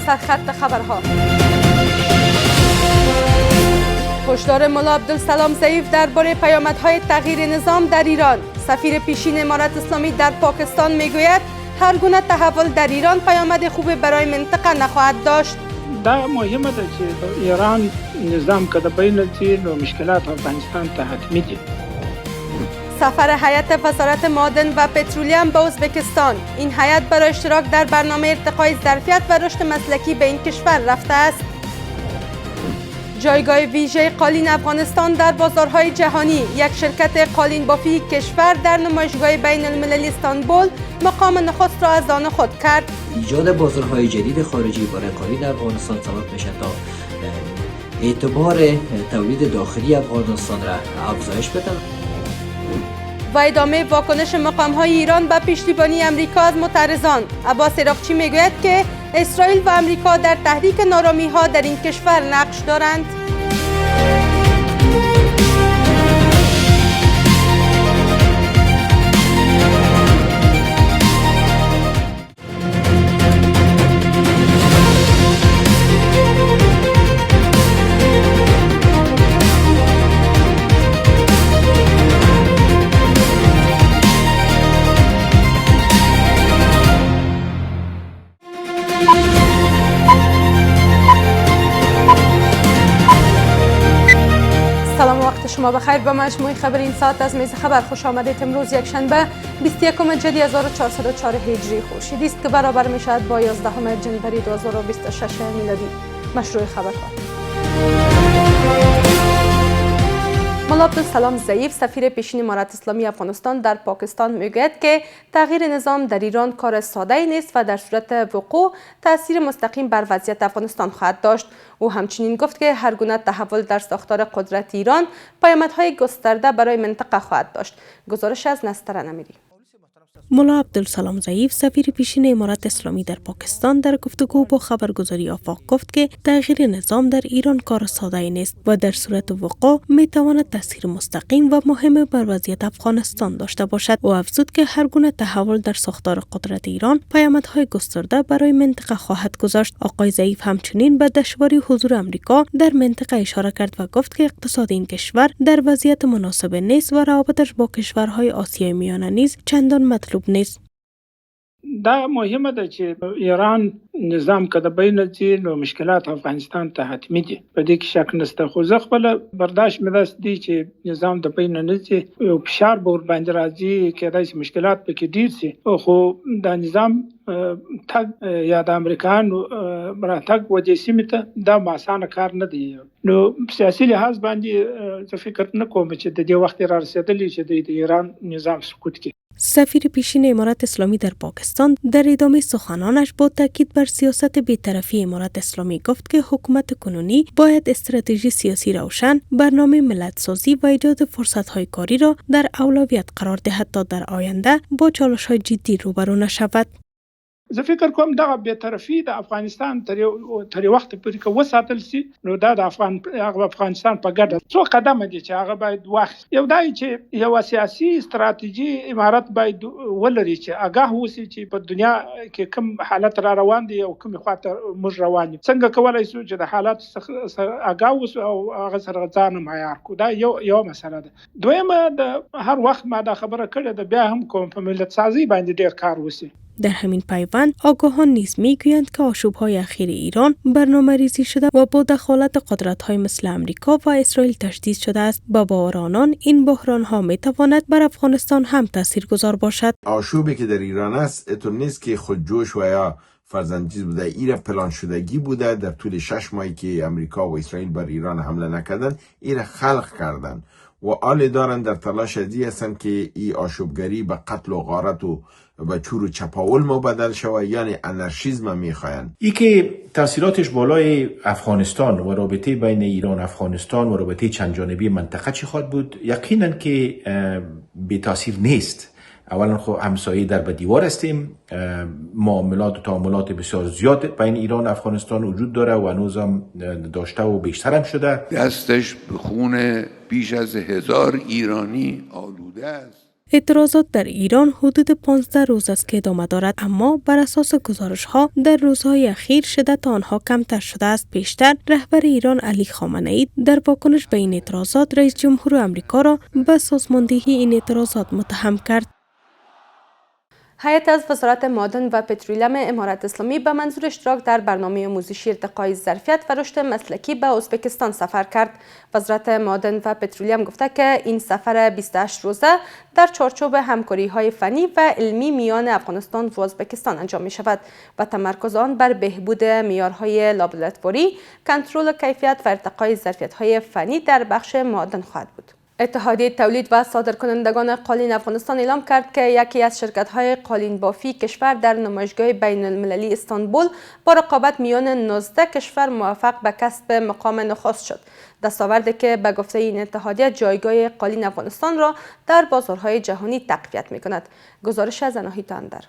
سرخط خبرها. هشدار ملا عبدالسلام ضعیف درباره پیامدهای تغییر نظام در ایران. سفیر پیشین امارت اسلامی در پاکستان میگوید هر گونه تحول در ایران پیامد خوبی برای منطقه نخواهد داشت. دا مهمه ده چې ایران نظام که د بین ځي نو مشکلات افغانستان ته حتمی دي. سفر هیئت وزارت معادن و پترولیم به ازبکستان. این هیئت برای اشتراک در برنامه ارتقای ظرفیت و رشد مسلکی به این کشور رفته است. جایگاه ویژه قالین افغانستان در بازارهای جهانی. یک شرکت قالین بافی کشور در نمایشگاه بین المللی استانبول مقام نخست را از آن خود کرد. ایجاد بازارهای جدید خارجی برای قالین افغانستان سبب میشه تا اعتبار تولید داخلی افغانستان را افزایش بدن. و ادامه واکنش مقام‌های ایران به پشتیبانی امریکا از معترضان. عباس عراقچی میگوید که اسرائیل و امریکا در تحریک نارامی‌ها در این کشور نقش دارند. سلام وقت شما بخیر. به مجموعه خبر این ساعت از میز خبر خوش آمدید. امروز یک شنبه 21 جدی 1404 هجری خورشیدی است که برابر می شود با 11 جنوری 2026 میلادی. مشروع خبرها. ملا عبدالسلام ضعیف سفیر پیشین امارت اسلامی افغانستان در پاکستان میگوید که تغییر نظام در ایران کار ساده نیست و در صورت وقوع تاثیر مستقیم بر وضعیت افغانستان خواهد داشت. او همچنین گفت که هر گونه تحول در ساختار قدرت ایران پیامدهای گسترده برای منطقه خواهد داشت. گزارش از نستر نمیری. ملا عبدالسلام ضعیف سفیر پیشین امارت اسلامی در پاکستان در گفتگو با خبرگزاری آفاق گفت که تغییر نظام در ایران کار ساده نیست و در صورت وقوع می تواند تاثیر مستقیم و مهم بر وضعیت افغانستان داشته باشد. او افزود که هر گونه تحول در ساختار قدرت ایران پیامدهای گسترده برای منطقه خواهد گذاشت. آقای ضعیف همچنین به دشواری حضور امریکا در منطقه اشاره کرد و گفت که اقتصاد این کشور در وضعیت مناسب نیست و روابطش با کشورهای آسیای میانه نیز چندان مطلوب نیست. دا مهمه ده چې ایران نظام که د بین ځي نو مشکلات افغانستان ته حتمی دي. په دې کې شک نشته، خو زه خپله برداشت مې داسې دی چې نظام د بین نه ځي، یو فشار به ورباندې راځي، کیدای شي مشکلات پکې ډېر سي، خو دا نظام تګ یا د امریکایانو راتګ وجې سیمې ته دا اسانه کار نه دی. نو سیاسي لحاظ باندې زه فکر نه کوم چې د دې وخت را رسېدلی چې د ایران نظام سقوط کړي. سفیر پیشین امارت اسلامی در پاکستان در ادامه سخنانش با تاکید بر سیاست بی‌طرفی امارت اسلامی گفت که حکومت کنونی باید استراتژی سیاسی روشن، برنامه ملت‌سازی و ایجاد فرصت‌های کاری را در اولویت قرار دهد تا در آینده با چالش‌های جدی روبرو نشود. زه فکر کوم دغه بی‌طرفي د افغانستان تر وخت پورې که وساتل سي نو دا د افغانستان په ګټه څو قدمه دي چې هغه باید واخیست. یو دا چې یو سیاسي استراتیژي امارت باید ولري چې آگاه اوسي چې په دنیا کې کوم حالت را روان دي او کوم خواته موږ روان یو. څنګه کولای شو چې د حالات څخه آگاه اوسو او هغه سره ځان معیار کو. دا یو مسله ده. دویمه د هر وخت ما دا خبره کړې ده، بیا هم کوم په ملت سازی باندې ډیر کار وسی. در همین پیوند آگاهان نیز میگویند که آشوب‌های اخیر ایران برنامه‌ریزی شده و با دخالت قدرت‌های مثل امریکا و اسرائیل تشدید شده است. با باور آنان این بحران‌ها می‌تواند بر افغانستان هم تاثیرگذار باشد. آشوبی که در ایران است اتون نیست که خودجوش و یا فرزندچیز بوده، ایره پلان شدگی بوده. در طول 6 ماهی که امریکا و اسرائیل بر ایران حمله نکردند، ایره خلق کردند و آل دارن در تلاش ازی هستند که این آشوبگری به قتل و غارت و به چور و چپاول مبدل شود، یعنی انارشیسم میخواین. ای که تاثیراتش بالای افغانستان و رابطه بین ایران و افغانستان و رابطه چند جانبی منطقه چی خواهد بود؟ یقینا که بی تاثیر نیست. اولا خب همسایه در به دیوار هستیم، معاملات و تعاملات بسیار زیاد بین ایران و افغانستان وجود داره و هنوزم داشته و بیشتر هم شده. دستش به خون بیش از 1000 ایرانی آلوده است. اعتراضات در ایران حدود 15 روز است که ادامه دارد، اما بر اساس گزارش‌ها در روزهای اخیر شدت آنها کمتر شده است. پیشتر رهبر ایران علی خامنه‌ای در واکنش به این اعتراضات رئیس جمهور آمریکا را به سازماندهی این اعتراضات متهم کرد. هیئت از وزارت معدن و پترولیم امارت اسلامی به منظور اشتراک در برنامه آموزشی ارتقای ظرفیت و رشد مسلکی به ازبکستان سفر کرد. وزارت معدن و پترولیم گفته که این سفر 28 روزه در چارچوب همکاری‌های فنی و علمی میان افغانستان و ازبکستان انجام می شود و تمرکز آن بر بهبود معیارهای لابراتواری، کنترل کیفیت و ارتقای ظرفیت‌های فنی در بخش معدن خواهد بود. اتحادیه تولید و صادرکنندگان قالین افغانستان اعلام کرد که یکی از شرکت‌های قالین بافی کشور در نمایشگاه بین المللی استانبول با رقابت میان 19 کشور موفق به کسب مقام نخست شد. دستاوردی که به گفته این اتحادیه جایگاه قالین افغانستان را در بازارهای جهانی تقویت می‌کند. گزارش از اناهیت اندر.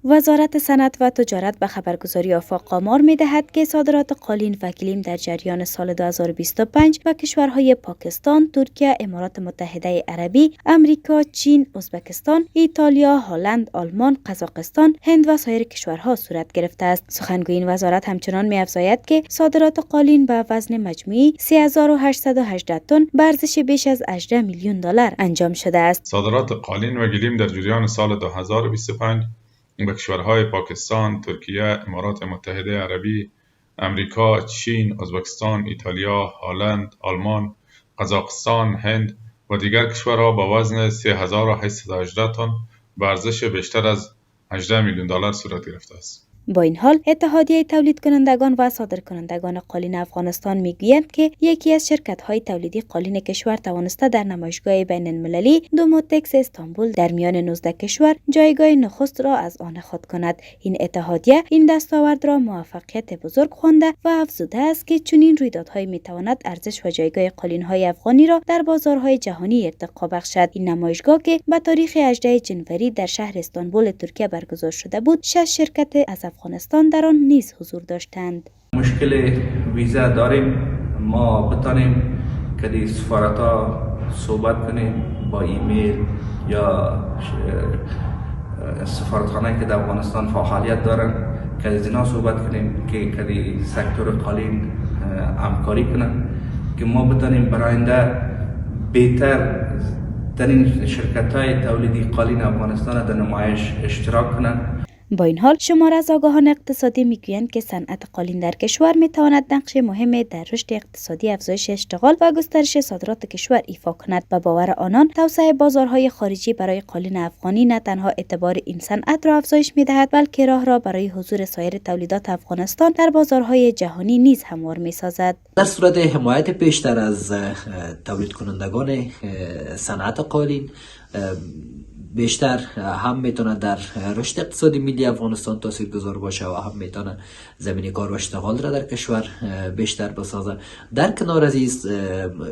وزارت صنعت و تجارت به خبرگزاری آفاق آمار می‌دهد که صادرات قالین و گلیم در جریان سال 2025 به کشورهای پاکستان، ترکیه، امارات متحده عربی، امریکا، چین، ازبکستان، ایتالیا، هلند، آلمان، قزاقستان، هند و سایر کشورها صورت گرفته است. سخنگوی این وزارت همچنان می‌افزاید که صادرات قالین به وزن مجموعی 3818 تن به ارزش بیش از 18 میلیون دلار انجام شده است. صادرات قالین و گلیم در جریان سال 2025 به کشورهای پاکستان، ترکیه، امارات متحده عربی، امریکا، چین، ازبکستان، ایتالیا، هلند، آلمان، قزاقستان، هند و دیگر کشورها با وزن 3818 تن به ارزش بیشتر از 18 میلیون دلار صورت گرفته است. با این حال اتحادیه تولید کنندگان و صادرکنندگان قالین افغانستان میگویند که یکی از شرکت‌های تولیدی قالین کشور توانسته در نمایشگاه بین المللی دوموتکس استانبول در میان 19 کشور جایگاه نخست را از آن خود کند. این اتحادیه این دستاورد را موفقیت بزرگ خوانده و افزوده است که چنین رویدادهایی میتواند ارزش و جایگاه قالین‌های افغانی را در بازارهای جهانی ارتقا بخشد. این نمایشگاه که به تاریخ 18 جنوری در شهر استانبول ترکیه برگزار شده بود، 6 شرکت از افغانستان در آن نیز حضور داشتند. مشکل ویزا داریم، ما بتانیم که سفارت‌ها صحبت کنیم با ایمیل یا سفارتخانه که در افغانستان فعالیت دارن که از اینا صحبت کنیم که سکتور قالین همکاری کنن که ما بتانیم برای آینده بهتر در این شرکت‌های تولیدی قالین افغانستان در نمایش اشتراک کنن. با این حال شمار از آگاهان اقتصادی میگویند که صنعت قالین در کشور میتواند نقش مهمی در رشد اقتصادی، افزایش اشتغال و گسترش صادرات کشور ایفا کند. به باور آنان توسعه بازارهای خارجی برای قالین افغانی نه تنها اعتبار این صنعت را افزایش میدهد، بلکه راه را برای حضور سایر تولیدات افغانستان در بازارهای جهانی نیز هموار میسازد. در صورت حمایت بیشتر از تولید کنندگان صنعت قالین، بیشتر هم میتونه در رشد اقتصادی ملی افغانستان تاثیرگذار باشه و هم میتونه زمینه کار و اشتغال را در کشور بیشتر بسازه. در کنار از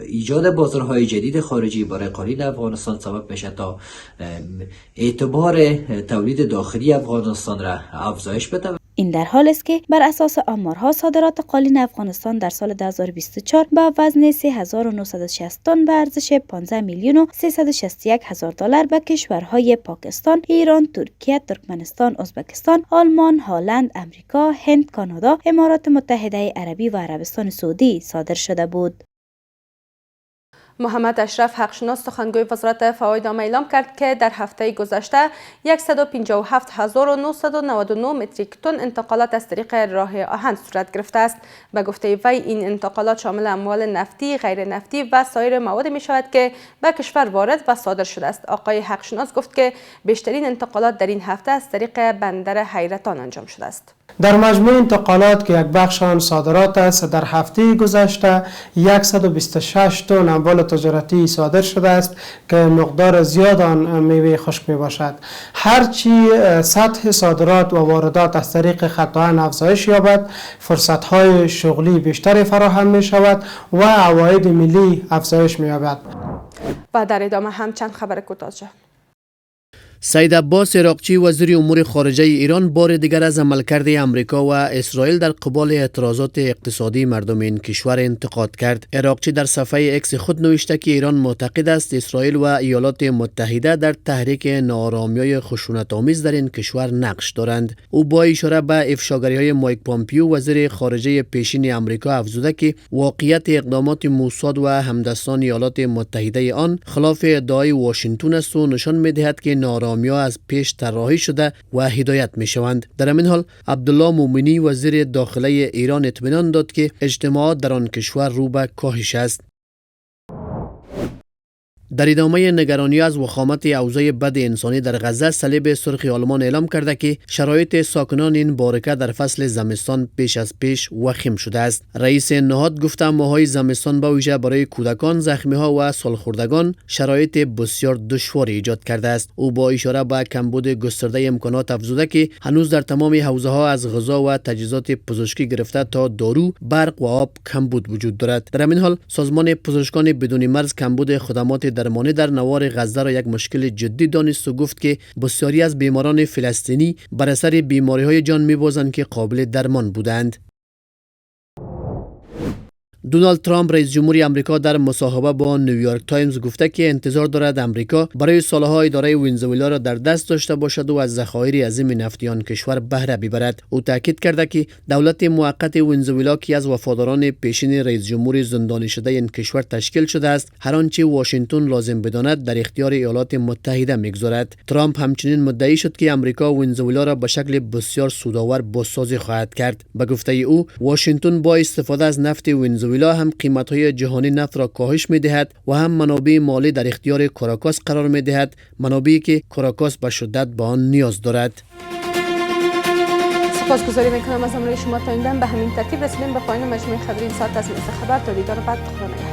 ایجاد بازارهای جدید خارجی برای قالین افغانستان سبب میشه تا اعتبار تولید داخلی افغانستان را افزایش بده. این در حال است که بر اساس آمارها صادرات قالین افغانستان در سال 2024 با وزن 3960 تن به ارزش 15 میلیون و 361 هزار دلار به کشورهای پاکستان، ایران، ترکیه، ترکمنستان، ازبکستان، آلمان، هلند، امریکا، هند، کانادا، امارات متحده عربی و عربستان سعودی صادر شده بود. محمد اشرف حقشناس سخنگوی وزارت فواید عامه اعلام کرد که در هفته گذشته 157999 متریک تن انتقالات از طریق راه آهن صورت گرفته است. به گفته وی این انتقالات شامل اموال نفتی، غیر نفتی و سایر مواد می شود که به کشور وارد و صادر شده است. آقای حقشناس گفت که بیشترین انتقالات در این هفته از طریق بندر حیرتان انجام شده است. در مجموع انتقالات که یک بخش آن صادرات است، در هفته گذشته 126 تن اموال تجارتی صادر شده است که مقدار زیاد آن میوه خشک می باشد. هرچی سطح صادرات و واردات از طریق خط آهن افزایش یابد، فرصت‌های شغلی بیشتری فراهم می شود و عواید ملی افزایش می یابد. و در ادامه هم چند خبر کوتاه. سید عباس عراقچی وزیر امور خارجه ایران بار دیگر از عملکرد امریکا و اسرائیل در قبال اعتراضات اقتصادی مردم این کشور انتقاد کرد. عراقچی در صفحه اکس خود نوشته که ایران معتقد است اسرائیل و ایالات متحده در تحریک ناآرامی‌های خشونت‌آمیز در این کشور نقش دارند. او با اشاره به افشاگری‌های مایک پامپیو وزیر خارجه پیشین امریکا افزوده که واقعیت اقدامات موساد و همدستان ایالات متحده آن خلاف ادعای واشنگتن است و نشان می‌دهد که ناآرامی‌ها از پیش طراحی شده و هدایت می‌شوند. در همین حال عبدالله مومنی وزیر داخله ایران اطمینان داد که اجتماعات در آن کشور رو به کاهش است. در ادامه نگرانی از وخامت اوضاع بد انسانی در غزه، صلیب سرخ آلمان اعلام کرده که شرایط ساکنان این بارکه در فصل زمستان پیش از پیش وخیم شده است. رئیس نهاد گفته ماهای زمستان به ویژه برای کودکان، زخمی‌ها و سالخوردگان شرایط بسیار دشواری ایجاد کرده است. او با اشاره به کمبود گسترده امکانات افزوده که هنوز در تمام حوزه‌ها از غذا و تجهیزات پزشکی گرفته تا دارو، برق و آب کمبود وجود دارد. در همین حال سازمان پزشکان بدون مرز کمبود خدمات درمانی در نوار غزه را یک مشکل جدی دانست و گفت که بسیاری از بیماران فلسطینی بر اثر بیماری‌های جان می‌بازند که قابل درمان بودند. دونالد ترامپ رئیس جمهوری آمریکا در مصاحبه با نیویورک تایمز گفته که انتظار دارد آمریکا برای سالها اداره ونزوئلا را در دست داشته باشد و از ذخایر عظیم نفتی آن کشور بهره ببرد. او تاکید کرده که دولت موقت ونزوئلا که از وفاداران پیشین رئیس جمهور زندانی شده این کشور تشکیل شده است، هر آنچه واشنگتن لازم بداند در اختیار ایالات متحده میگذارد. ترامپ همچنین مدعی شد که آمریکا ونزوئلا را به شکل بسیار سودآور بازسازی خواهد کرد. به گفته او، واشنگتن با استفاده از نفت ونزوئلا هم قیمت‌های جهانی نفت را کاهش می‌دهد و هم منابع مالی در اختیار کاراکاس قرار می‌دهد، منابعی که کاراکاس به شدت به آن نیاز دارد. سپاسگزاری می‌کنم از همراهی شما تا این دم. به همین ترتیب رسیدیم به پایان مجموعه خبری این ساعت از خبر. تا دیدار بعد، خدا نگهدار.